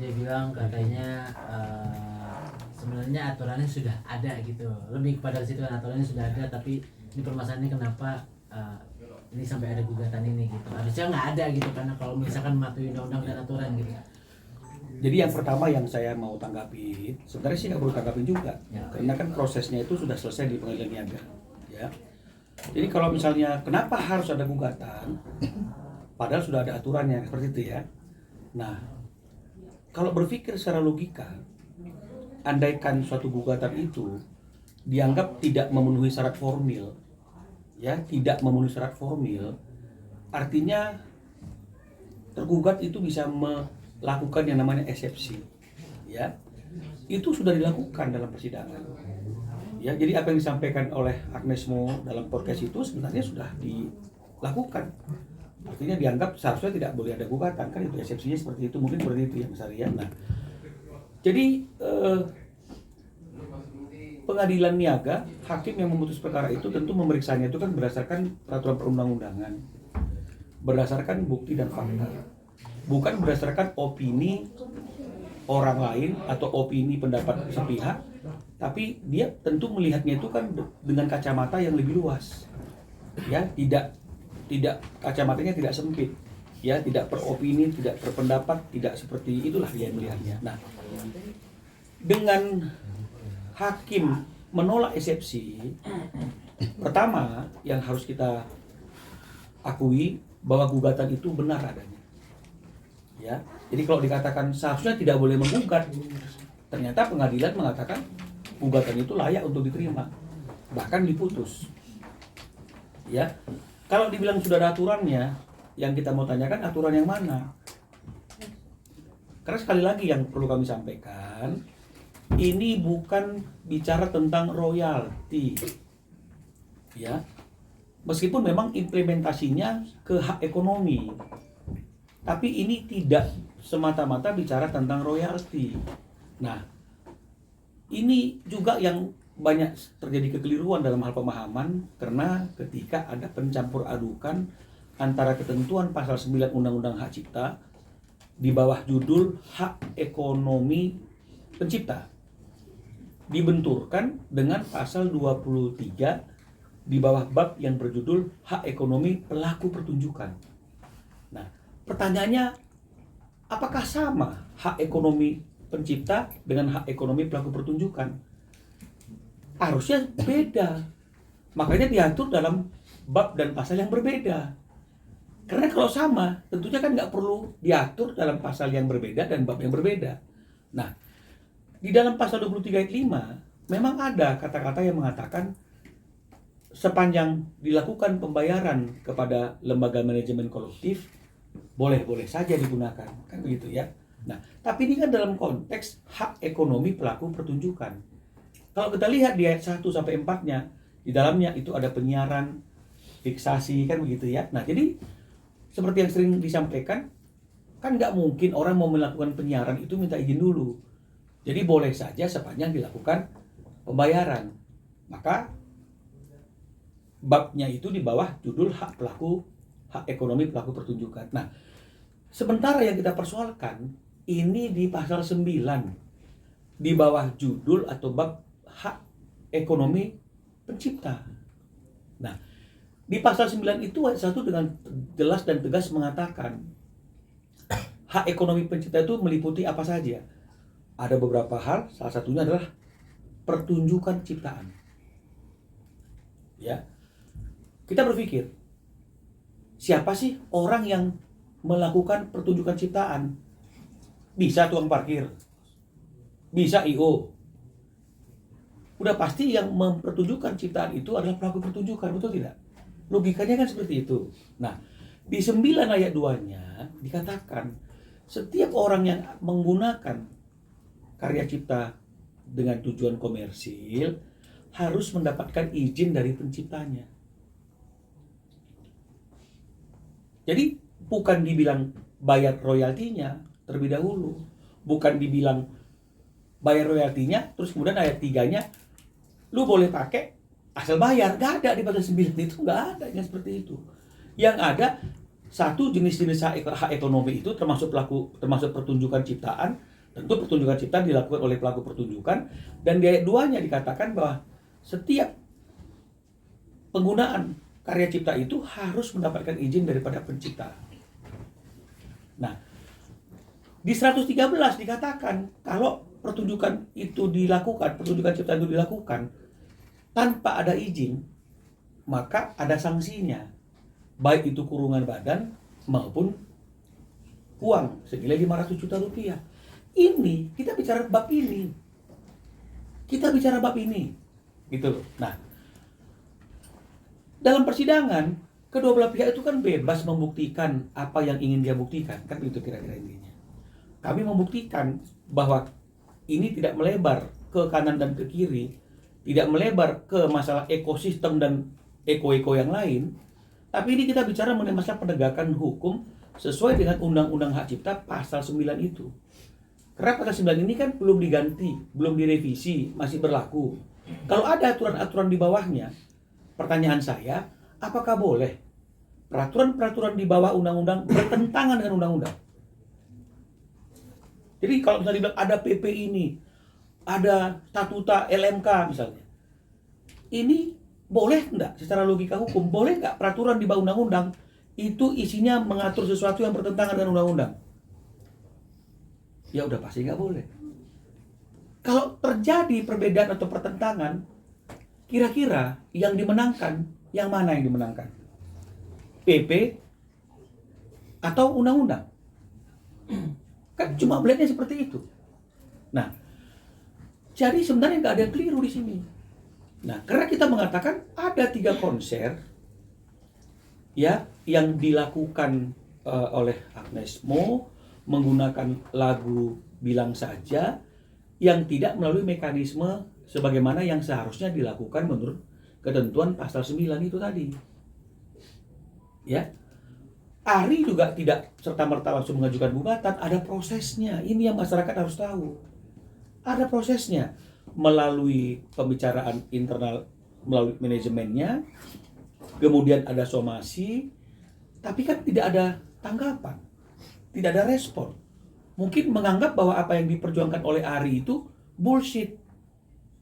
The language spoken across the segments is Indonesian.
dia bilang katanya sebenarnya aturannya sudah ada gitu, lebih kepada situ kan, aturannya sudah ada tapi ini permasalahannya kenapa ini sampai ada gugatan ini gitu. Harusnya nggak ada gitu karena kalau misalkan mematuhi undang-undang dan aturan gitu. Jadi yang pertama yang saya mau tanggapi, sebenarnya sih nggak perlu tanggapin juga, karena kan prosesnya itu sudah selesai di pengadilan niaga, ya. Jadi kalau misalnya kenapa harus ada gugatan, padahal sudah ada aturannya seperti itu ya. Nah, kalau berpikir secara logika, andaikan suatu gugatan itu dianggap tidak memenuhi syarat formil, ya, tidak memenuhi syarat formil, artinya tergugat itu bisa melakukan yang namanya eksepsi, ya. Itu sudah dilakukan dalam persidangan. Ya, jadi apa yang disampaikan oleh Agnes Mo dalam podcast itu sebenarnya sudah dilakukan. Artinya dianggap seharusnya tidak boleh ada gugatan, kan itu eksepsinya seperti itu, mungkin seperti itu ya Mas Arya. Nah, jadi pengadilan niaga, hakim yang memutus perkara itu tentu memeriksanya itu kan berdasarkan peraturan perundang-undangan, berdasarkan bukti dan fakta, bukan berdasarkan opini orang lain atau opini pendapat sepihak, tapi dia tentu melihatnya itu kan dengan kacamata yang lebih luas, ya, tidak kacamatanya tidak sempit, ya, tidak per opini, tidak per pendapat, tidak seperti itulah dia melihatnya. Nah, dengan hakim menolak eksepsi, pertama yang harus kita akui bahwa gugatan itu benar adanya, ya. Jadi kalau dikatakan seharusnya tidak boleh menggugat, ternyata pengadilan mengatakan gugatan itu layak untuk diterima, bahkan diputus, ya. Kalau dibilang sudah ada aturannya, yang kita mau tanyakan aturan yang mana? Karena sekali lagi yang perlu kami sampaikan, ini bukan bicara tentang royalti, ya. Meskipun memang implementasinya ke hak ekonomi, tapi ini tidak semata-mata bicara tentang royalti. Nah, ini juga yang banyak terjadi kekeliruan dalam hal pemahaman, karena ketika ada pencampur adukan antara ketentuan pasal 9 Undang-Undang Hak Cipta di bawah judul hak ekonomi pencipta, dibenturkan dengan pasal 23 di bawah bab yang berjudul hak ekonomi pelaku pertunjukan. Nah, pertanyaannya, apakah sama hak ekonomi pencipta dengan hak ekonomi pelaku pertunjukan? Harusnya beda. Makanya diatur dalam bab dan pasal yang berbeda. Karena kalau sama, tentunya kan nggak perlu diatur dalam pasal yang berbeda dan bab yang berbeda. Nah, di dalam pasal 23 ayat 5, memang ada kata-kata yang mengatakan sepanjang dilakukan pembayaran kepada lembaga manajemen kolektif, boleh-boleh saja digunakan, kan begitu ya. Nah, tapi ini kan dalam konteks hak ekonomi pelaku pertunjukan. Kalau kita lihat di ayat 1 sampai 4-nya, di dalamnya itu ada penyiaran, fiksasi, kan begitu ya. Nah, jadi seperti yang sering disampaikan, kan nggak mungkin orang mau melakukan penyiaran itu minta izin dulu. Jadi boleh saja sepanjang dilakukan pembayaran. Maka babnya itu di bawah judul hak ekonomi pelaku pertunjukan. Nah, sementara yang kita persoalkan ini di pasal 9 di bawah judul atau bab hak ekonomi pencipta. Nah, di pasal 9 itu ayat 1 dengan jelas dan tegas mengatakan hak ekonomi pencipta itu meliputi apa saja. Ada beberapa hal, salah satunya adalah pertunjukan ciptaan. Ya. Kita berpikir, siapa sih orang yang melakukan pertunjukan ciptaan? Bisa tukang parkir, bisa IO. Udah pasti yang mempertunjukkan ciptaan itu adalah pelaku pertunjukan, betul tidak? Logikanya kan seperti itu. Nah, di 9 ayat 2-nya dikatakan setiap orang yang menggunakan karya cipta dengan tujuan komersil harus mendapatkan izin dari penciptanya. Jadi bukan dibilang bayar royaltinya terlebih dahulu, bukan dibilang bayar royaltinya terus kemudian ayat 3-nya lu boleh pakai asal bayar. Gak ada di pasal 9 itu, gak ada yang seperti itu. Yang ada satu jenis-jenis hak ekonomi itu termasuk pertunjukan ciptaan Tentu pertunjukan cipta dilakukan oleh pelaku pertunjukan, dan di ayat 2-nya dikatakan bahwa setiap penggunaan karya cipta itu harus mendapatkan izin daripada pencipta. Nah, di 113 dikatakan kalau pertunjukan itu dilakukan, pertunjukan cipta itu dilakukan tanpa ada izin, maka ada sanksinya, baik itu kurungan badan maupun uang senilai 500 juta rupiah. Ini kita bicara bab ini, gitu loh. Nah, dalam persidangan kedua belah pihak itu kan bebas membuktikan apa yang ingin dia buktikan, kan itu kira-kira intinya. Kami membuktikan bahwa ini tidak melebar ke kanan dan ke kiri, tidak melebar ke masalah ekosistem dan eko-eko yang lain, tapi ini kita bicara mengenai masalah penegakan hukum sesuai dengan Undang-Undang Hak Cipta pasal 9 itu. Karena pasal 9 ini kan belum diganti, belum direvisi, masih berlaku. Kalau ada aturan-aturan di bawahnya, pertanyaan saya, apakah boleh peraturan-peraturan di bawah undang-undang bertentangan dengan undang-undang? Jadi kalau misalnya dibilang ada PP ini, ada statuta LMK misalnya, ini boleh enggak secara logika hukum? Boleh enggak peraturan di bawah undang-undang itu isinya mengatur sesuatu yang bertentangan dengan undang-undang? Ya udah pasti nggak boleh. Kalau terjadi perbedaan atau pertentangan, kira-kira yang dimenangkan, yang mana yang dimenangkan? PP atau undang-undang? Kan cuma melihatnya seperti itu. Nah, jadi sebenarnya nggak ada yang keliru di sini. Nah, karena kita mengatakan ada 3 konser ya yang dilakukan oleh Agnes Mo menggunakan lagu Bilang Saja yang tidak melalui mekanisme sebagaimana yang seharusnya dilakukan menurut ketentuan pasal 9 itu tadi. Ya. Ari juga tidak serta-merta langsung mengajukan gugatan, ada prosesnya. Ini yang masyarakat harus tahu. Ada prosesnya melalui pembicaraan internal melalui manajemennya, kemudian ada somasi, tapi kan tidak ada tanggapan, tidak ada respon. Mungkin menganggap bahwa apa yang diperjuangkan oleh Ari itu bullshit.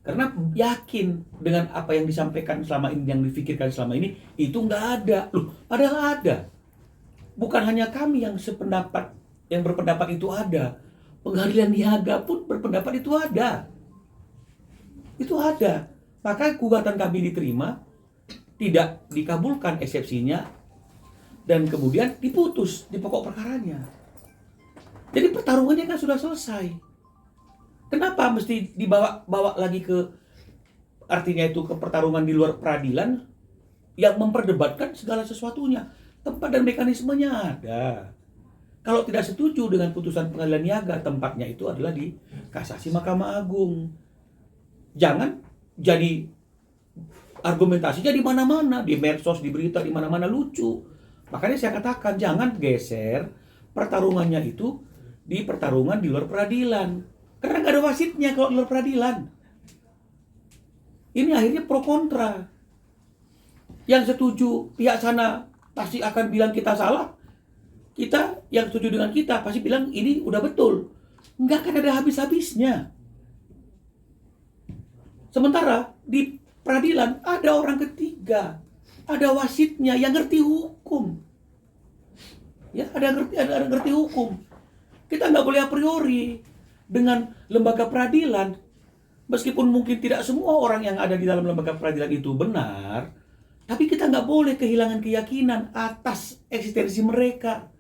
Karena yakin dengan apa yang disampaikan selama ini, yang difikirkan selama ini, itu nggak ada. Loh, padahal ada. Bukan hanya kami yang sependapat, yang berpendapat itu ada. Pengadilan niaga pun berpendapat itu ada. Itu ada. Maka gugatan kami diterima, tidak dikabulkan eksepsinya, dan kemudian diputus di pokok perkaranya. Jadi pertarungannya kan sudah selesai. Kenapa mesti dibawa lagi ke, artinya itu ke pertarungan di luar peradilan yang memperdebatkan segala sesuatunya? Tempat dan mekanismenya ada. Kalau tidak setuju dengan putusan pengadilan niaga, tempatnya itu adalah di kasasi Mahkamah Agung. Jangan jadi argumentasinya di mana-mana, di medsos, di berita, di mana-mana lucu. Makanya saya katakan jangan geser pertarungannya itu di pertarungan di luar peradilan. Karena nggak ada wasitnya kalau di luar peradilan. Ini akhirnya pro kontra. Yang setuju pihak sana pasti akan bilang kita salah. Kita yang setuju dengan kita pasti bilang ini udah betul. Nggak akan ada habis-habisnya. Sementara di peradilan ada orang ketiga, ada wasitnya yang ngerti hukum. Ya, ada ngerti hukum. Kita nggak boleh a priori dengan lembaga peradilan, meskipun mungkin tidak semua orang yang ada di dalam lembaga peradilan itu benar, tapi kita nggak boleh kehilangan keyakinan atas eksistensi mereka.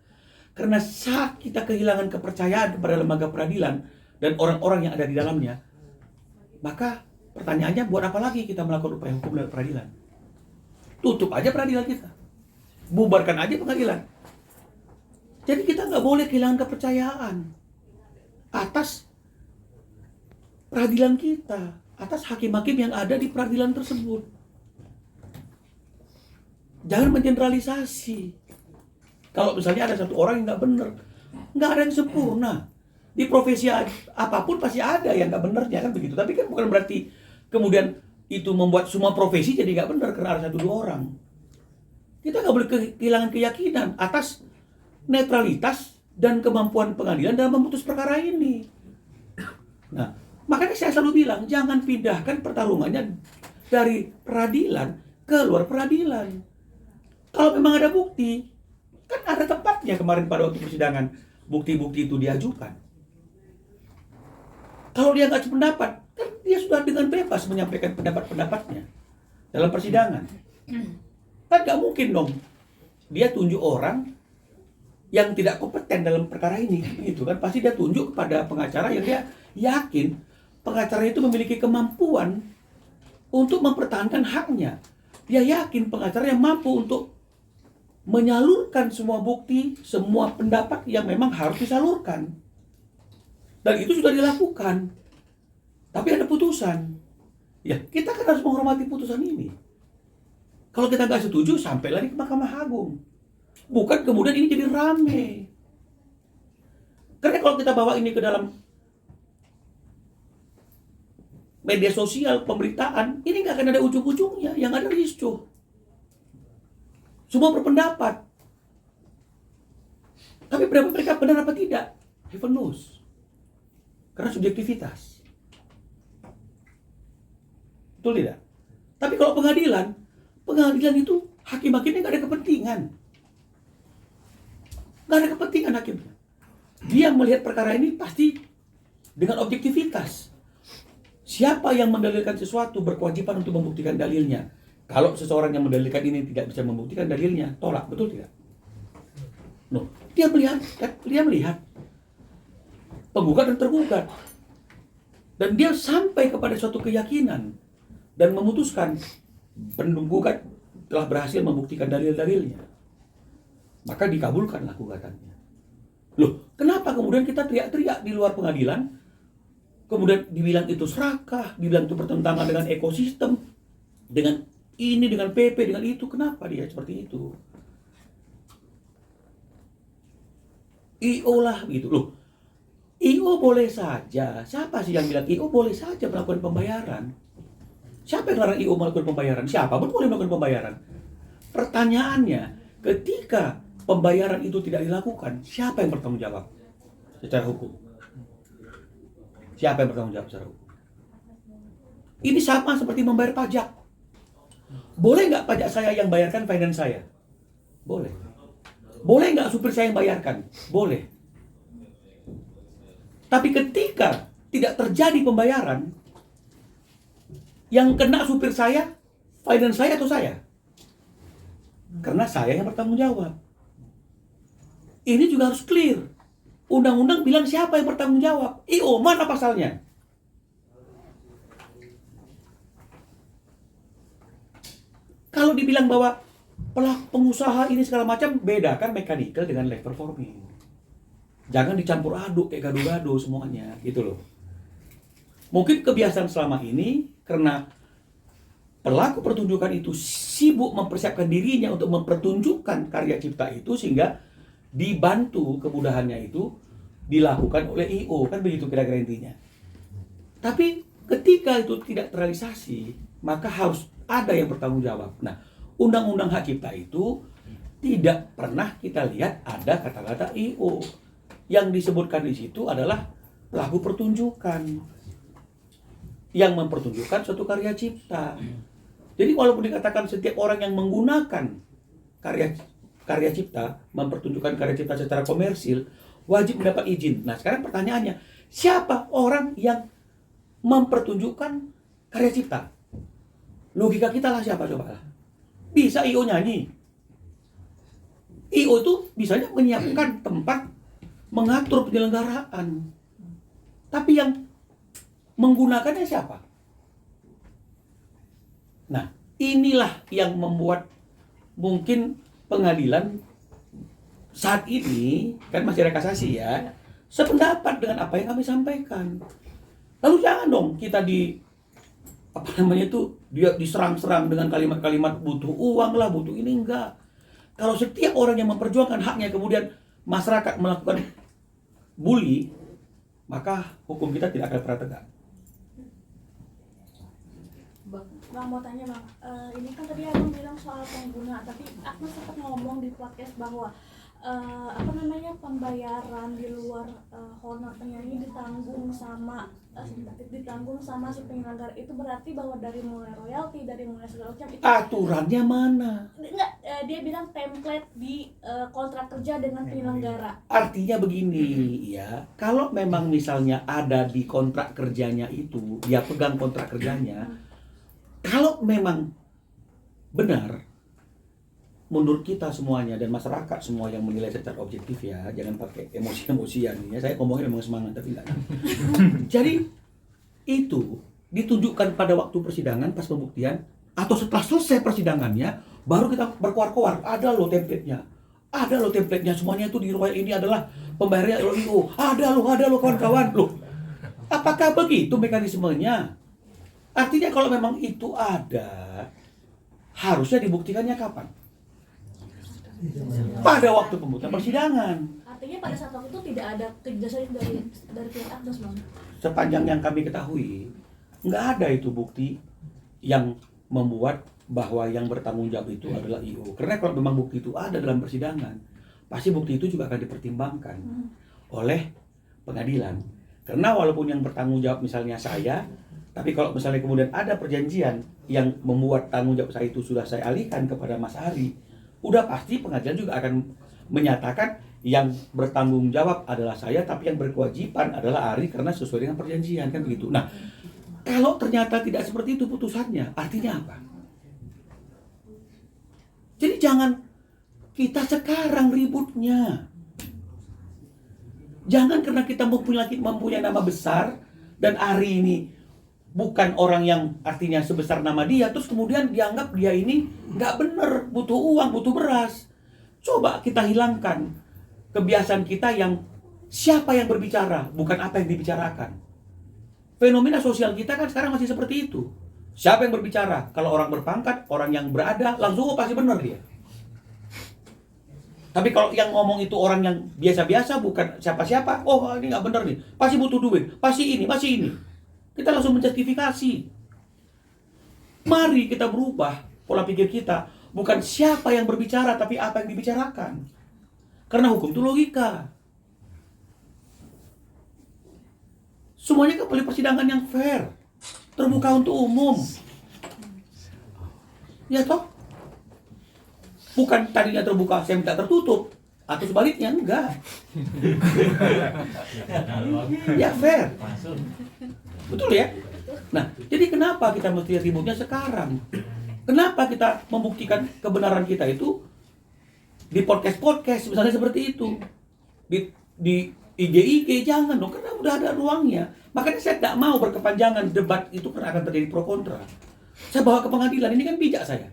Karena saat kita kehilangan kepercayaan kepada lembaga peradilan dan orang-orang yang ada di dalamnya, maka pertanyaannya buat apa lagi kita melakukan upaya hukum dari peradilan? Tutup aja peradilan kita. Bubarkan aja pengadilan. Jadi kita nggak boleh kehilangan kepercayaan atas peradilan kita, atas hakim-hakim yang ada di peradilan tersebut. Jangan mengeneralisasi. Kalau misalnya ada satu orang yang nggak benar, nggak ada yang sempurna. Di profesi apapun pasti ada yang nggak benernya, kan begitu. Tapi kan bukan berarti kemudian itu membuat semua profesi jadi nggak benar karena ada 1-2 orang. Kita nggak boleh kehilangan keyakinan atas netralitas dan kemampuan pengadilan dalam memutus perkara ini. Nah, makanya saya selalu bilang, jangan pindahkan pertarungannya dari peradilan ke luar peradilan. Kalau memang ada bukti, kan ada tempatnya kemarin pada waktu persidangan, bukti-bukti itu diajukan. Kalau dia nggak sependapat, kan dia sudah dengan bebas menyampaikan pendapat-pendapatnya dalam persidangan. Kan nggak mungkin dong dia tunjuk orang yang tidak kompeten dalam perkara ini, gitu kan? Pasti dia tunjuk kepada pengacara yang dia yakin pengacara itu memiliki kemampuan untuk mempertahankan haknya. Dia yakin pengacara yang mampu untuk menyalurkan semua bukti, semua pendapat yang memang harus disalurkan. Dan itu sudah dilakukan. Tapi ada putusan. Ya, kita kan harus menghormati putusan ini. Kalau kita nggak setuju, sampai lagi ke Mahkamah Agung. Bukan kemudian ini jadi rame. Karena kalau kita bawa ini ke dalam media sosial, pemberitaan, ini nggak akan ada ujung-ujungnya. Yang ada riscuh. Semua berpendapat. Tapi berapa mereka benar apa tidak? Heaven knows. Karena subjektivitas. Betul tidak? Tapi kalau pengadilan itu hakim-hakimnya nggak ada kepentingan. Nggak ada kepentingan hakimnya. Dia melihat perkara ini pasti dengan objektivitas. Siapa yang mendalilkan sesuatu berkewajiban untuk membuktikan dalilnya. Kalau seseorang yang mendalilkan ini tidak bisa membuktikan dalilnya, tolak, betul tidak? No, dia melihat penggugat dan tergugat. Dan dia sampai kepada suatu keyakinan dan memutuskan penggugat telah berhasil membuktikan dalil-dalilnya. Maka dikabulkanlah gugatannya. Loh, kenapa kemudian kita teriak-teriak di luar pengadilan? Kemudian dibilang itu serakah, dibilang itu bertentangan dengan ekosistem, dengan ini, dengan PP, dengan itu. Kenapa dia seperti itu? IO lah gitu. Loh, IO boleh saja. Siapa sih yang bilang IO boleh saja melakukan pembayaran? Siapa yang larang IO melakukan pembayaran? Siapa pun boleh melakukan pembayaran. Pertanyaannya, ketika pembayaran itu tidak dilakukan, siapa yang bertanggung jawab secara hukum? Siapa yang bertanggung jawab secara hukum? Ini sama seperti membayar pajak. Boleh nggak pajak saya yang bayarkan finance saya? Boleh. Boleh nggak supir saya yang bayarkan? Boleh. Tapi ketika tidak terjadi pembayaran, yang kena supir saya, finance saya atau saya? Karena saya yang bertanggung jawab. Ini juga harus clear. Undang-undang bilang siapa yang bertanggung jawab. IO, mana pasalnya? Kalau dibilang bahwa pelaku pengusaha ini segala macam, bedakan mechanical dengan live performing. Jangan dicampur aduk kayak gado-gado semuanya, gitu loh. Mungkin kebiasaan selama ini karena pelaku pertunjukan itu sibuk mempersiapkan dirinya untuk mempertunjukkan karya cipta itu sehingga dibantu kemudahannya itu dilakukan oleh IO, kan begitu kira-kira intinya. Tapi ketika itu tidak terrealisasi, maka harus ada yang bertanggung jawab. Nah, undang-undang hak cipta itu tidak pernah kita lihat ada kata-kata IO. Yang disebutkan di situ adalah pelaku pertunjukan yang mempertunjukkan suatu karya cipta. Jadi walaupun dikatakan setiap orang yang menggunakan karya cipta, mempertunjukkan karya cipta secara komersil, wajib mendapat izin. Nah, sekarang pertanyaannya, siapa orang yang mempertunjukkan karya cipta? Logika kita lah siapa coba lah. Bisa IO nyanyi. IO itu bisanya menyiapkan tempat, mengatur penyelenggaraan. Tapi yang menggunakannya siapa? Nah, inilah yang membuat mungkin pengadilan saat ini, kan masih ada kasasi ya, sependapat dengan apa yang kami sampaikan. Lalu jangan dong kita dia diserang-serang dengan kalimat-kalimat butuh uang lah, butuh ini, enggak. Kalau setiap orang yang memperjuangkan haknya kemudian masyarakat melakukan bully, maka hukum kita tidak akan pernah tegak. Bang mau tanya bang, ini kan tadi abang bilang soal pengguna, tapi aku sempat ngomong di podcast bahwa apa namanya, pembayaran di luar honor penyanyi ditanggung sama si penyelenggara, itu berarti bahwa dari mulai royalti, dari mulai segala macam itu Aturannya mana? enggak, dia bilang template di kontrak kerja dengan penyelenggara. Artinya begini ya, kalau memang misalnya ada di kontrak kerjanya itu, dia pegang kontrak kerjanya, kalau memang benar, menurut kita semuanya dan masyarakat semua yang menilai secara objektif ya, jangan pakai emosi-emosian ya, saya ngomongin memang semangat tapi enggak. Jadi itu ditunjukkan pada waktu persidangan pas pembuktian atau setelah selesai persidangannya baru kita berkoar-koar, ada loh template-nya, semuanya itu di Royal ini adalah pembayarannya LIO, ada loh kawan-kawan loh. Apakah begitu mekanismenya? Artinya kalau memang itu ada, harusnya dibuktikannya kapan? Pada waktu pembuktian persidangan. Artinya pada saat waktu itu tidak ada kejelasan dari pihak Agnes, Bang. Sepanjang yang kami ketahui, nggak ada itu bukti yang membuat bahwa yang bertanggung jawab itu adalah IO. Karena kalau memang bukti itu ada dalam persidangan, pasti bukti itu juga akan dipertimbangkan oleh pengadilan. Karena walaupun yang bertanggung jawab misalnya saya, tapi kalau misalnya kemudian ada perjanjian yang membuat tanggung jawab saya itu sudah saya alihkan kepada Mas Ari, udah pasti pengadilan juga akan menyatakan yang bertanggung jawab adalah saya, tapi yang berkewajiban adalah Ari karena sesuai dengan perjanjian, kan begitu. Nah, kalau ternyata tidak seperti itu putusannya, artinya apa? Jadi jangan kita sekarang ributnya. Jangan karena kita mempunyai nama besar dan Ari ini bukan orang yang artinya sebesar nama dia, terus kemudian dianggap dia ini nggak bener, butuh uang, butuh beras. Coba kita hilangkan kebiasaan kita yang siapa yang berbicara, bukan apa yang dibicarakan. Fenomena sosial kita kan sekarang masih seperti itu. Siapa yang berbicara? Kalau orang berpangkat, orang yang berada, langsung pasti benar dia. Tapi kalau yang ngomong itu orang yang biasa-biasa, bukan siapa-siapa, oh ini nggak benar nih, pasti butuh duit, pasti ini. Kita langsung menjustifikasi. Mari kita berubah pola pikir kita, bukan siapa yang berbicara, tapi apa yang dibicarakan. Karena hukum itu logika. Semuanya kembali persidangan yang fair, terbuka untuk umum. Ya toh? Bukan tadinya terbuka, saya minta tertutup. Atau sebaliknya, enggak. Ya fair. Betul ya? Nah, jadi kenapa kita mesti ributnya sekarang? Kenapa kita membuktikan kebenaran kita itu di podcast misalnya seperti itu, di IG jangan dong, karena udah ada ruangnya. Makanya saya tidak mau berkepanjangan debat itu karena akan terjadi pro kontra. Saya bawa ke pengadilan, ini kan bijak saya.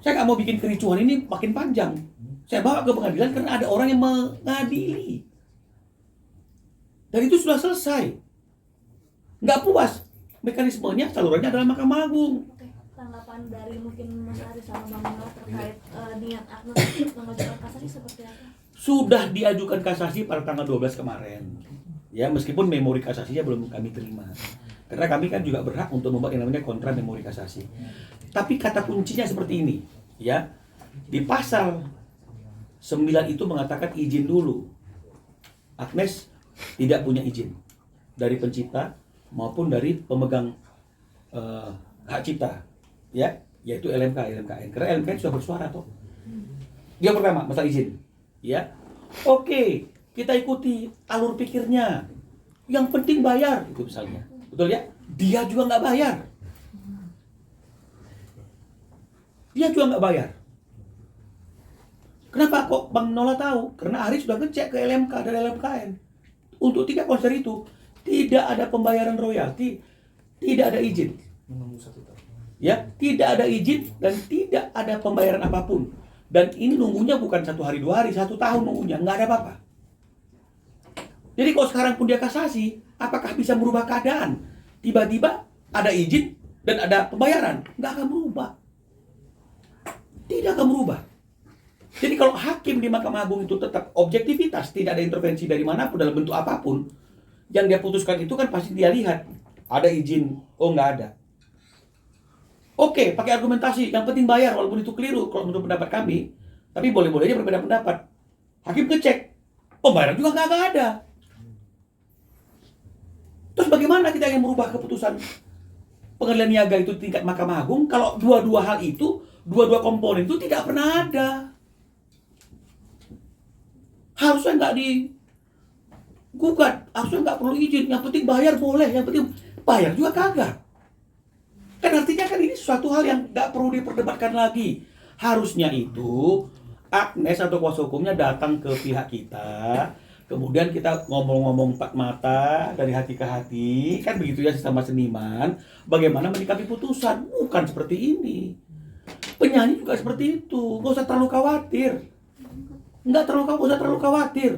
Saya nggak mau bikin kericuhan ini makin panjang. Saya bawa ke pengadilan karena ada orang yang mengadili. Dan itu sudah selesai. Nggak puas, mekanismenya salurannya adalah Mahkamah Agung. Oke, tanggapan dari mungkin Mas Ari sama Bang Mala terkait niat Agnes untuk mengajukan kasasi seperti apa? Sudah diajukan kasasi pada tanggal 12 kemarin. Ya, meskipun memori kasasinya belum kami terima. Karena kami kan juga berhak untuk membuat yang namanya kontra memori kasasi. Tapi kata kuncinya seperti ini, ya. Di pasal 9 itu mengatakan izin dulu. Agnes tidak punya izin dari pencipta maupun dari pemegang hak cipta, ya, yaitu LMKN. Karena LMKN sudah bersuara toh. Yang pertama masalah izin, ya. Oke, kita ikuti alur pikirnya. Yang penting bayar, itu misalnya. Betul ya? Dia juga nggak bayar. Kenapa kok Bang Nola tahu? Karena Ari sudah ngecek ke LMK dan LMKN. Untuk 3 konser itu tidak ada pembayaran royalti, tidak ada izin. Menunggu 1 tahun. Ya, tidak ada izin dan tidak ada pembayaran apapun. Dan ini nunggunya bukan 1 hari 2 hari, 1 tahun nunggunya, nggak ada apa-apa. Jadi kalau sekarang pun dia kasasi, apakah bisa merubah keadaan? Tiba-tiba ada izin dan ada pembayaran, nggak akan berubah. Tidak akan berubah. Jadi kalau hakim di Mahkamah Agung itu tetap objektivitas, tidak ada intervensi dari manapun dalam bentuk apapun, yang dia putuskan itu kan pasti dia lihat ada izin, oh nggak ada. Oke, pakai argumentasi, yang penting bayar walaupun itu keliru kalau menurut pendapat kami, tapi boleh-boleh aja berbeda pendapat. Hakim ngecek, pembayaran juga nggak ada. Terus bagaimana kita ingin merubah keputusan pengadilan niaga itu tingkat Mahkamah Agung kalau dua-dua hal itu, dua-dua komponen itu tidak pernah ada? Harusnya nggak digugat, harusnya nggak perlu izin. Yang penting bayar boleh, yang penting bayar juga kagak. Kan artinya kan ini suatu hal yang nggak perlu diperdebatkan lagi. Harusnya itu Agnes atau kuasa hukumnya datang ke pihak kita, kemudian kita ngomong-ngomong empat mata dari hati ke hati, kan begitu ya sesama seniman, bagaimana menyikapi putusan, bukan seperti ini. Penyanyi juga seperti itu, nggak usah terlalu khawatir. Nggak usah terlalu khawatir.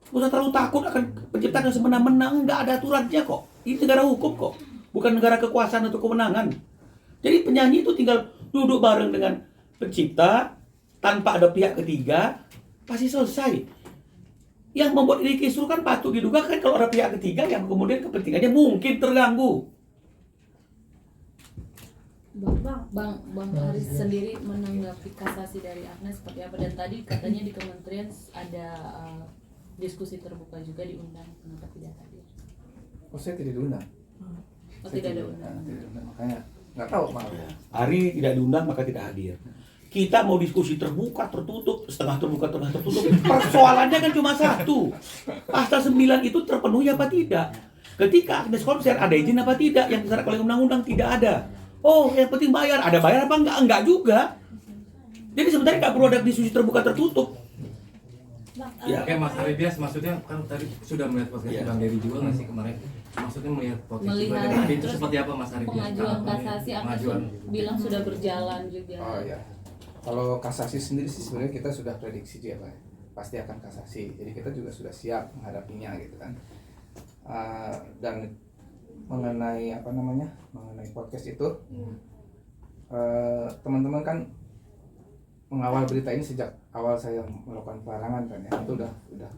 Nggak usah terlalu takut akan penciptaan yang semena-mena, nggak ada aturannya kok. Ini negara hukum kok, bukan negara kekuasaan atau kewenangan. Jadi penyanyi itu tinggal duduk bareng dengan pencipta, tanpa ada pihak ketiga, pasti selesai. Yang membuat ini kisruh kan patut diduga kan kalau ada pihak ketiga yang kemudian kepentingannya mungkin terganggu. Bang Haris sendiri menanggapi kasasi dari Agnes seperti apa, dan tadi katanya di kementerian ada diskusi terbuka juga diundang, kenapa tidak hadir? Oh, saya tidak diundang. Oh, tidak ada undangan. Tidak diundang, makanya nggak tahu malah. Hari tidak diundang maka tidak hadir. Kita mau diskusi terbuka, tertutup, setengah terbuka, setengah tertutup. Persoalannya kan cuma satu. Pasal 9 itu terpenuhi apa tidak? Ketika Agnes konser ada izin apa tidak? Yang disyaratkan oleh undang-undang tidak ada. Oh, yang penting bayar. Ada bayar apa enggak? Enggak juga. Jadi sebenarnya nggak perlu ada diskusi terbuka, tertutup. Ya. Oke, Mas Aridias, maksudnya kan tadi sudah melihat podcast Ya. Bang Dery juga nggak sih kemarin? Maksudnya melihat podcast juga Melihat dan itu seperti apa Mas Aridias? Pengajuan kasasi Agnes Pengajuan. bilang sudah berjalan juga. Oh ya, kalau kasasi sendiri sih sebenarnya kita sudah prediksi dia Pak, pasti akan kasasi. Jadi kita juga sudah siap menghadapinya gitu kan. Dan mengenai mengenai podcast itu, teman-teman kan mengawal berita ini sejak awal saya melakukan pelarangan kan ya, itu udah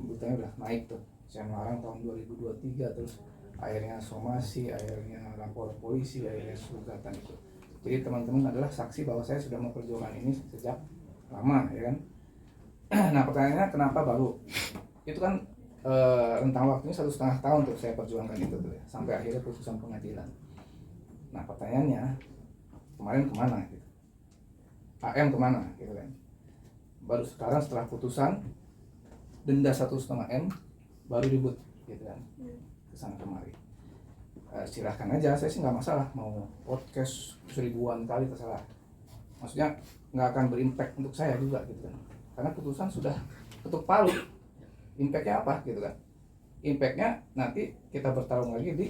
beritanya udah naik tuh. Saya melarang tahun 2023, terus akhirnya somasi, akhirnya lapor polisi, akhirnya gugatan itu. Jadi teman-teman adalah saksi bahwa saya sudah memperjuangkan ini sejak lama ya kan. Nah pertanyaannya kenapa baru? Itu kan rentang waktunya 1,5 tahun tuh saya perjuangkan itu tuh ya, sampai akhirnya putusan pengadilan. Nah pertanyaannya kemarin kemana gitu? AM kemana gitu kan? Baru sekarang setelah putusan denda 1,5 M baru ribut gitu kan, kesana kemari. Silahkan aja, saya sih nggak masalah mau podcast 1000-an kali terserah. Maksudnya nggak akan berimpact untuk saya juga gitu kan, karena putusan sudah ketuk palu. Impactnya apa gitu kan? Impactnya nanti kita bertarung lagi di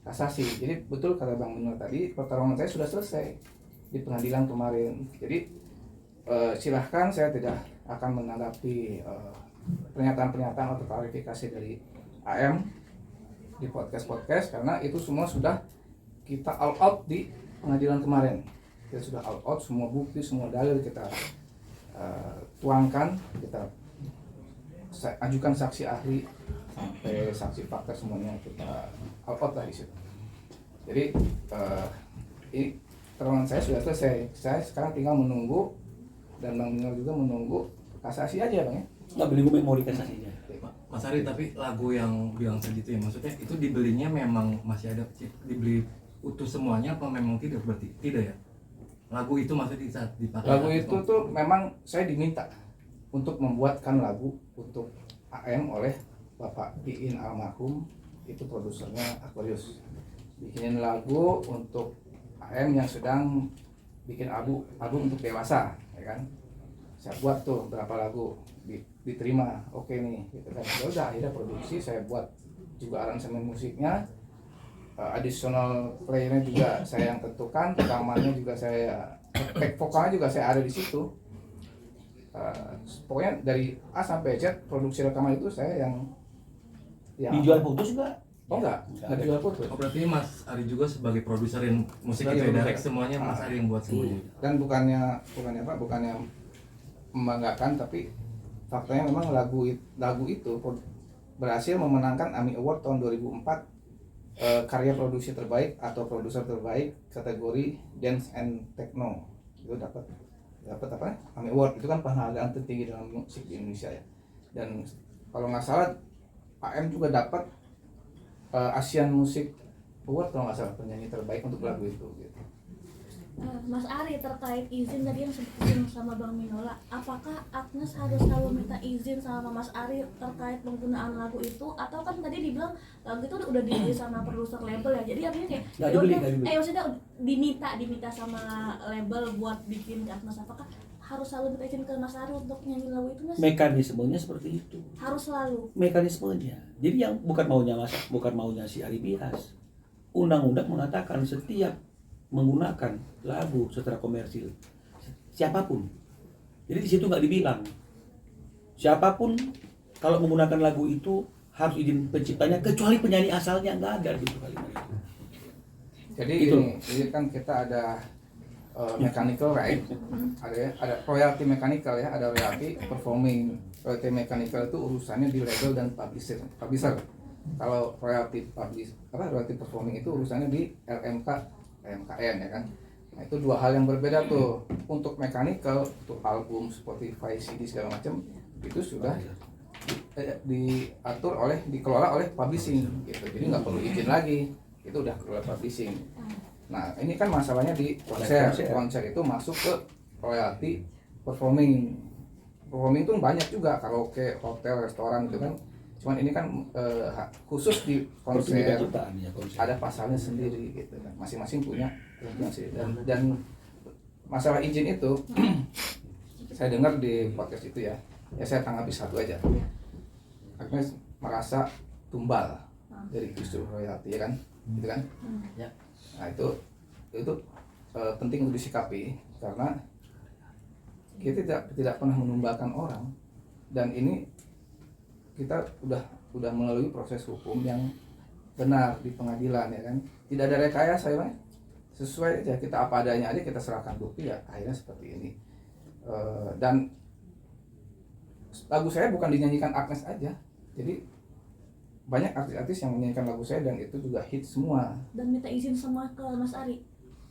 kasasi. Jadi betul kata Bang Minur tadi, pertarungan saya sudah selesai di pengadilan kemarin. Jadi silahkan, saya tidak akan menanggapi pernyataan-pernyataan atau klarifikasi dari AM di podcast karena itu semua sudah kita all out di pengadilan kemarin. Kita sudah all out, semua bukti, semua dalil kita tuangkan, kita ajukan saksi ahli sampai saksi fakta, semuanya kita all out lah di situ. Jadi ini pertarungan saya sudah selesai. Saya sekarang tinggal menunggu, dan Bang Minor juga menunggu kasasi aja Bang ya. Nggak beli memori kasasinya. Mas Ari, tapi lagu yang bilang segitu ya, maksudnya itu dibelinya memang masih ada dibeli utuh semuanya apa memang tidak, berarti tidak ya? Lagu itu maksudnya di saat dipakai. Lagu itu tuh memang saya diminta untuk membuatkan lagu untuk AM oleh Bapak Iin almarhum, itu produsernya Aquarius. Bikinin lagu untuk AM yang sedang bikin album untuk dewasa, ya kan? Saya buat tuh berapa lagu, diterima, oke nih, gitu kan. Ya udah, akhirnya produksi, saya buat juga aransemen musiknya, additional playernya juga saya yang tentukan, rekamannya juga saya, back vokalnya juga saya ada di situ. Pokoknya dari A sampai Z produksi rekaman itu saya yang Dijual putus nggak? Oh enggak dijual putus. Oh, berarti Mas Ari juga sebagai produserin musik itu ya, direct semuanya Mas Ari yang buat semuanya. Dan bukannya membanggakan, tapi faktanya memang lagu itu berhasil memenangkan AMI Award tahun 2004, karya produksi terbaik atau produser terbaik kategori dance and techno. Itu dapat apa? AMI Award. Itu kan penghargaan tertinggi dalam musik di Indonesia ya. Dan kalau nggak salah AM juga dapat Asian Music Award kalau nggak salah, penyanyi terbaik untuk lagu itu gitu. Mas Ari, terkait izin tadi yang sebutin sama Bang Minola, apakah Agnes harus selalu minta izin sama Mas Ari terkait penggunaan lagu itu, atau kan tadi dibilang lagu itu udah dibeli sama produser label ya, jadi artinya kayak Nggak dibeli, nggak dibeli. maksudnya diminta sama label buat bikin ke Agnes, apakah harus selalu minta izin ke Mas Ari untuk nyanyi lagu itu, Mas? Mekanismenya seperti itu. Harus selalu. Mekanismenya. Jadi yang bukan maunya si Ari Bias. Undang-undang mengatakan setiap menggunakan lagu secara komersil siapapun. Jadi di situ nggak dibilang siapapun kalau menggunakan lagu itu harus izin penciptanya, kecuali penyanyi asalnya, nggak ada gitu kalimat itu. Jadi Itu. ini kan kita ada mechanical right, ada royalty mechanical ya, ada royalty performing. Royalty mechanical itu urusannya di label dan publisher. Kalau royalty royalty performing itu urusannya di LMKN ya kan. Nah itu dua hal yang berbeda tuh. Untuk mechanical, untuk album, Spotify, CD segala macam itu sudah dikelola oleh publishing gitu. Jadi nggak perlu izin lagi, itu udah kelola publishing. Nah ini kan masalahnya di konser itu masuk ke royalty performing. Performing itu banyak juga, karaoke, hotel, restoran gitu kan. Cuman ini kan khusus di konser ada pasalnya sendiri gitu kan, masing-masing punya regulasi. Dan masalah izin itu saya dengar di podcast itu ya saya tanggapi satu aja. Agnes merasa tumbal dari isu royalti ya kan, gitu kan? Ya. Nah itu penting untuk disikapi karena kita tidak pernah menumbalkan orang, dan ini kita udah melalui proses hukum yang benar di pengadilan ya kan, tidak ada rekayasa ya, sesuai aja, kita apa adanya aja, kita serahkan bukti ya, akhirnya seperti ini. Dan lagu saya bukan dinyanyikan Agnes aja, jadi banyak artis-artis yang menyanyikan lagu saya dan itu juga hit semua. Dan minta izin semua ke Mas Ari.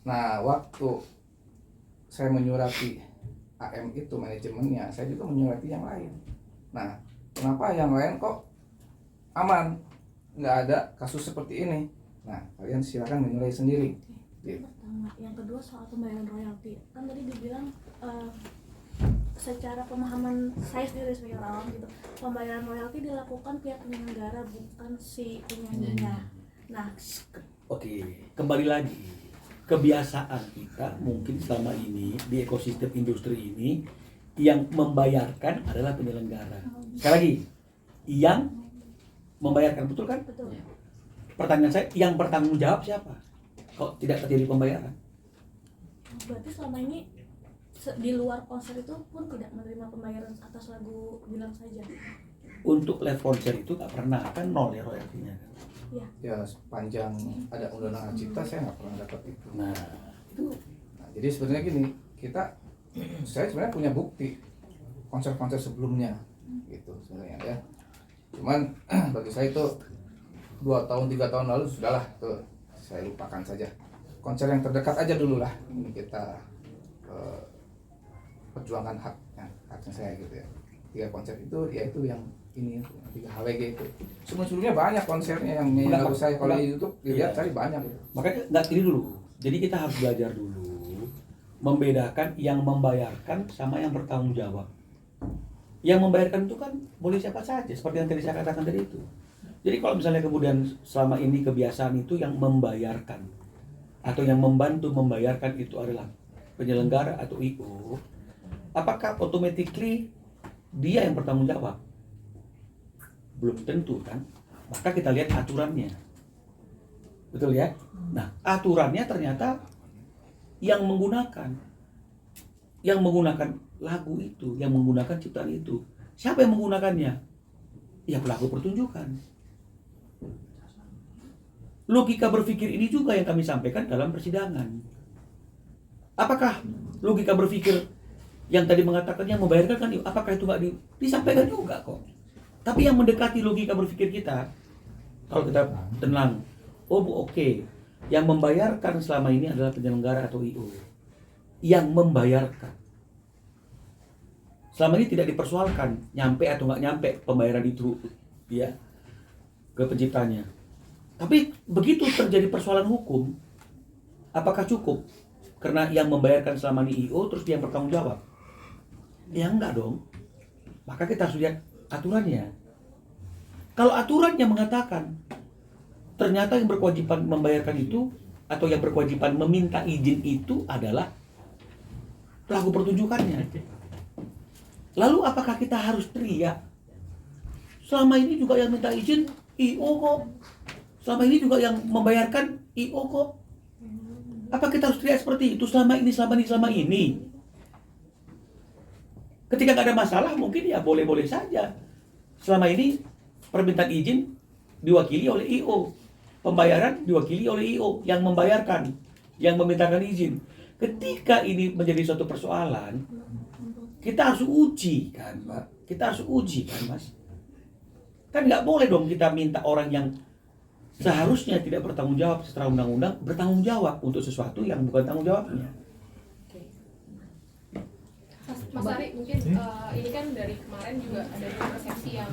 Nah waktu saya menyurati AM itu manajemennya, saya juga menyurati yang lain. Nah kenapa yang lain kok aman, nggak ada kasus seperti ini? Nah kalian silakan menilai sendiri. Pertama, yang kedua soal pembayaran royalti. Kan tadi dibilang secara pemahaman saya sendiri sebagai orang awam gitu, pembayaran royalti dilakukan pihak penyelenggara bukan si penyanyinya. Nah, Oke, kembali lagi. Kebiasaan kita mungkin selama ini di ekosistem industri ini yang membayarkan adalah penyelenggara. Sekali lagi, yang membayarkan, betul kan? betul. Pertanyaan saya, yang bertanggung jawab siapa? Kok tidak terjadi pembayaran? Berarti selama ini di luar konser itu pun tidak menerima pembayaran atas lagu Bilang Saja. Untuk live konser itu nggak pernah, kan nol ya royaltinya. Ya sepanjang ada undang-undang cipta saya nggak pernah dapat itu. Nah, itu Nah, jadi sebenarnya gini, saya sebenarnya punya bukti konser-konser sebelumnya gitu sebenarnya ya. Cuman bagi saya itu 2 tahun 3 tahun lalu sudahlah tuh, saya lupakan saja. Konser yang terdekat aja dulu lah, ini kita perjuangkan haknya saya gitu ya. 3 konser itu yaitu yang ini 3 HWG itu. Sebelumnya banyak konsernya yang nyanyi lagu saya, kalau di YouTube dilihat cari banyak gitu. makanya nggak ini dulu. Jadi kita harus belajar dulu membedakan yang membayarkan sama yang bertanggung jawab. Yang membayarkan itu kan boleh siapa saja, seperti yang tadi saya katakan tadi itu. Jadi kalau misalnya kemudian selama ini kebiasaan itu yang membayarkan atau yang membantu membayarkan itu adalah penyelenggara atau IO, apakah automatically dia yang bertanggung jawab? Belum tentu kan. Maka kita lihat aturannya. Betul ya? Nah, aturannya ternyata yang menggunakan lagu itu, yang menggunakan ciptaan itu, siapa yang menggunakannya? Ya pelaku pertunjukan. Logika berpikir ini juga yang kami sampaikan dalam persidangan. Apakah logika berpikir yang tadi mengatakan yang membayarkan kan, apakah itu nggak disampaikan juga kok? Tapi yang mendekati logika berpikir kita, kalau kita tenang, oke, yang membayarkan selama ini adalah penyelenggara atau IO. Yang membayarkan. selama ini tidak dipersoalkan nyampe atau nggak nyampe pembayaran itu ya ke penciptanya. Tapi begitu terjadi persoalan hukum, apakah cukup karena yang membayarkan selama ini IO terus dia yang bertanggung jawab? Ya enggak dong. Maka kita harus lihat aturannya. Kalau aturannya mengatakan ternyata yang berkewajiban membayarkan itu atau yang berkewajiban meminta izin itu adalah pelaku pertunjukannya. Lalu apakah kita harus teriak? Selama ini juga yang minta izin IO kok. Selama ini juga yang membayarkan IO kok. Apa kita harus teriak seperti itu selama ini? Ketika nggak ada masalah mungkin ya boleh-boleh saja. Selama ini permintaan izin diwakili oleh IO. Pembayaran diwakili oleh IO yang membayarkan, yang memintakan izin. Ketika ini menjadi suatu persoalan, kita harus uji kan, Pak? Kita harus uji kan, Mas? Kan nggak boleh dong kita minta orang yang seharusnya tidak bertanggung jawab secara undang-undang bertanggung jawab untuk sesuatu yang bukan tanggung jawabnya. Mas Ari, mungkin ini kan dari kemarin juga ada persepsi yang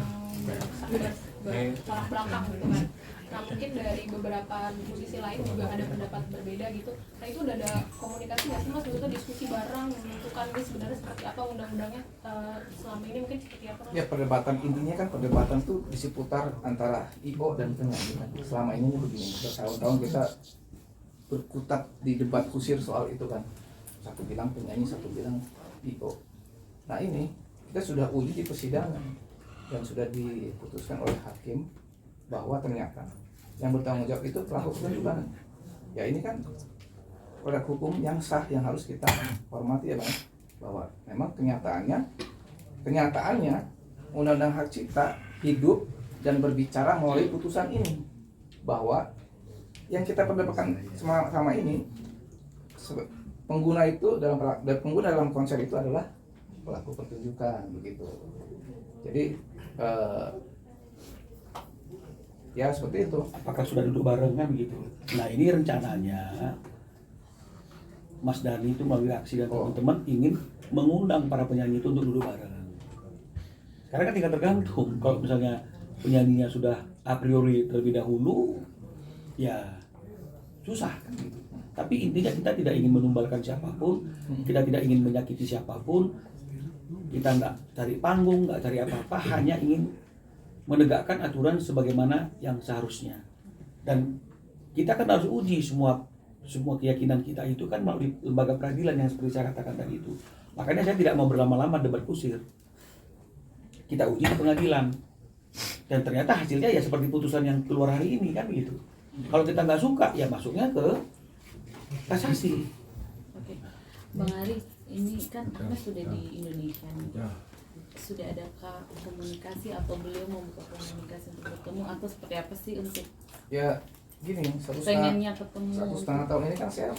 bertolak belakang gitu kan. Nah mungkin dari beberapa musisi lain juga ada pendapat berbeda gitu. Nah itu udah ada komunikasi nggak sih Mas? Maksudnya diskusi bareng menentukan ini sebenarnya seperti apa undang-undangnya selama ini mungkin seperti apa? Ya perdebatan intinya kan perdebatan tuh di seputar antara IO dan penyanyi kan. Selama ini begini, bertahun-tahun kita berkutat di debat kusir soal itu kan. Satu bilang penyanyi, satu bilang IO. Nah ini kita sudah uji di persidangan dan sudah diputuskan oleh hakim bahwa ternyata yang bertanggung jawab itu pelaku pertunjukan. Ya ini kan produk hukum yang sah yang harus kita hormati ya Bang. Bahwa memang kenyataannya Undang-Undang Hak Cipta hidup dan berbicara melalui putusan ini bahwa yang kita perdebatkan sama ini pengguna itu dalam konser itu adalah pelaku pertunjukan begitu. Jadi ya seperti itu. Apakah sudah duduk bareng kan begitu? Nah ini rencananya Mas Dhani itu melalui aksi dan teman-teman ingin mengundang para penyanyi itu untuk duduk bareng. Sekarang kan tinggal tergantung. Kalau misalnya penyanyinya sudah a priori terlebih dahulu, ya susah kan gitu. Tapi intinya kita tidak ingin menumbalkan siapapun, kita tidak ingin menyakiti siapapun, kita nggak cari panggung, nggak cari apa-apa, hanya ingin menegakkan aturan sebagaimana yang seharusnya. Dan kita kan harus uji semua keyakinan kita itu kan melalui lembaga peradilan yang seperti saya katakan tadi itu. Makanya saya tidak mau berlama-lama debat kusir. Kita uji ke pengadilan. Dan ternyata hasilnya ya seperti putusan yang keluar hari ini kan begitu. Kalau kita nggak suka ya masuknya ke kasasi. Oke. Bang Ari, ini kan Anda sudah di Indonesia nih. Sudah adakah komunikasi atau beliau membuka komunikasi untuk bertemu atau seperti apa sih untuk Ya gini, pengennya ketemu? 1,5 tahun ini kan saya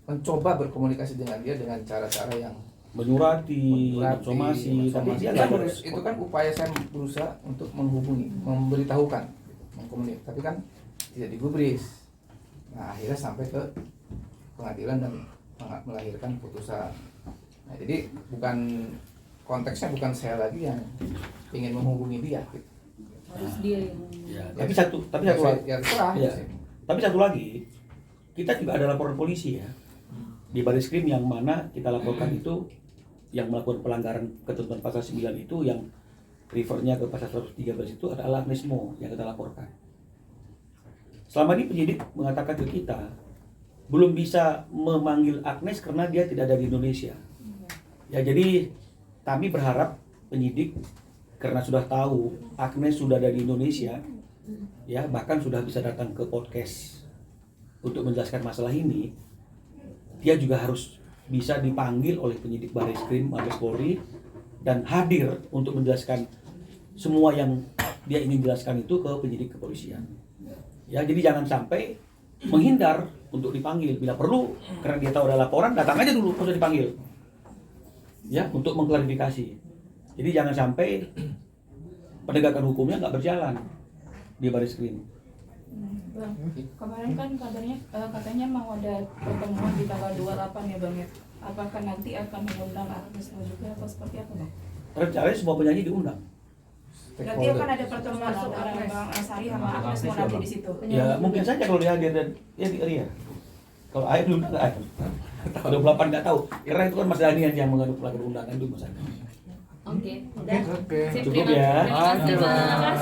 mencoba berkomunikasi dengan dia dengan cara-cara yang Menyurati, somasi, tapi dia nggak terus itu kan upaya saya berusaha untuk menghubungi, memberitahukan, mengkomunikasi, tapi kan tidak digubris. Nah akhirnya sampai ke pengadilan dan melahirkan putusan. Nah jadi konteksnya bukan saya lagi yang ingin menghubungi dia. Gitu. Harus dia yang ya, tapi satu lagi. Ya, terserah. Ya. Tapi satu lagi, kita juga ada laporan polisi ya di Baris Krim yang mana kita laporkan itu yang melakukan pelanggaran ketentuan pasal 9 itu yang refernya ke pasal 113 itu adalah Agnes Mo yang kita laporkan. Selama ini penyidik mengatakan ke kita belum bisa memanggil Agnes karena dia tidak ada di Indonesia. Ya jadi kami berharap penyidik karena sudah tahu Agnes sudah ada di Indonesia, ya bahkan sudah bisa datang ke podcast untuk menjelaskan masalah ini, dia juga harus bisa dipanggil oleh penyidik Baris Krim Mabes Polri dan hadir untuk menjelaskan semua yang dia ingin jelaskan itu ke penyidik kepolisian. Ya jadi jangan sampai menghindar untuk dipanggil bila perlu karena dia tahu ada laporan datang aja dulu usah dipanggil. Ya untuk mengklarifikasi. Jadi jangan sampai penegakan hukumnya nggak berjalan di Baris Krim. Bang, kemarin kan kabarnya katanya mau ada pertemuan di tanggal 28 ya Bang ya. Apakah nanti akan mengundang Agnes Mo juga atau seperti apa Bang? Rencananya semua penyanyi diundang. Berarti akan ada pertemuan antara Bang Asari sama Agnes mau nanti di situ. Ya mungkin saja kalau dia hadir dan ya di Ria. Kalau Air belum nggak ada. Kalau 28 nggak tahu. Karena itu kan Mas Danian yang mengadu pelakon undangan itu Mas. Oke, Oke. Sip, Cukup terima ya. kasih, Mas.